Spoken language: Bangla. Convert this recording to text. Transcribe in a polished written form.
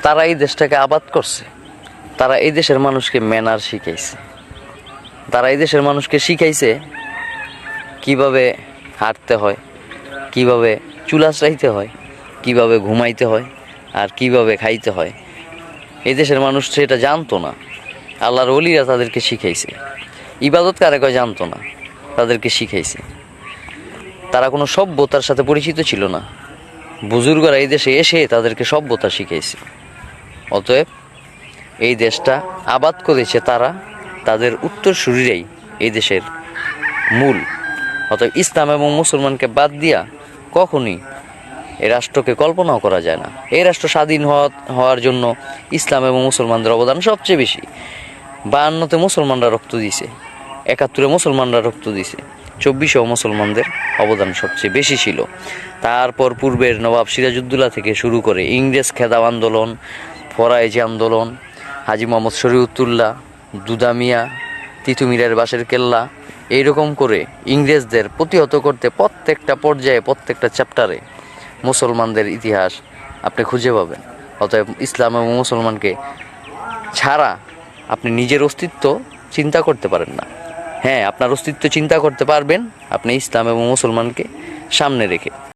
তারা এই দেশটাকে আবাদ করছে, তারা এই দেশের মানুষকে ম্যানার শিখাইছে, তারা এই দেশের মানুষকে শিখাইছে কিভাবে হাঁটতে হয়, কিভাবে চুল আঁচড়াইতে হয়, কিভাবে ঘুমাইতে হয়, আর কিভাবে খাইতে হয়। এই দেশের মানুষ সেটা জানতো না, আল্লাহর ওলিরা তাদেরকে শিখাইছে। ইবাদত কারে কয় জানতো না, তাদেরকে শিখাইছে। তারা কোনো সভ্যতার সাথে পরিচিত ছিল না, বুজুর্গরা এই দেশে এসে তাদেরকে সভ্যতা শিখাইছে। অতএব এই দেশটা আবাদ করেছে তারা, তাদের উত্তরসূরিরাই এই দেশের মূল। অতএব ইসলাম এবং মুসলমানকে বাদ দিয়া কখনই এই রাষ্ট্রকে কল্পনাও করা যায় না। এই রাষ্ট্র স্বাধীন হওয়ার জন্য ইসলাম এবং মুসলমানদের অবদান সবচেয়ে বেশি। 52-তে মুসলমানরা রক্ত দিয়েছে, 71-এ মুসলমানরা রক্ত দিয়েছে, 24-এও মুসলমানদের অবদান সবচেয়ে বেশি ছিল। তারপর পূর্বের নবাব সিরাজউদ্দৌলা থেকে শুরু করে ইংরেজ খেদাও আন্দোলন, ফরায়েজি আন্দোলন, হাজী মোহাম্মদ শরীয়তুল্লাহ, দুদা মিয়া, তিতু মিরের বাঁশের কেল্লা, এইরকম করে ইংরেজদের প্রতিহত করতে প্রত্যেকটা পর্যায়ে, প্রত্যেকটা চ্যাপ্টারে মুসলমানদের ইতিহাস আপনি খুঁজে পাবেন। অতএব ইসলাম এবং মুসলমানকে ছাড়া আপনি নিজের অস্তিত্ব চিন্তা করতে পারেন না। হ্যাঁ, আপনার অস্তিত্ব চিন্তা করতে পারবেন আপনি ইসলাম এবং মুসলমানকে সামনে রেখে।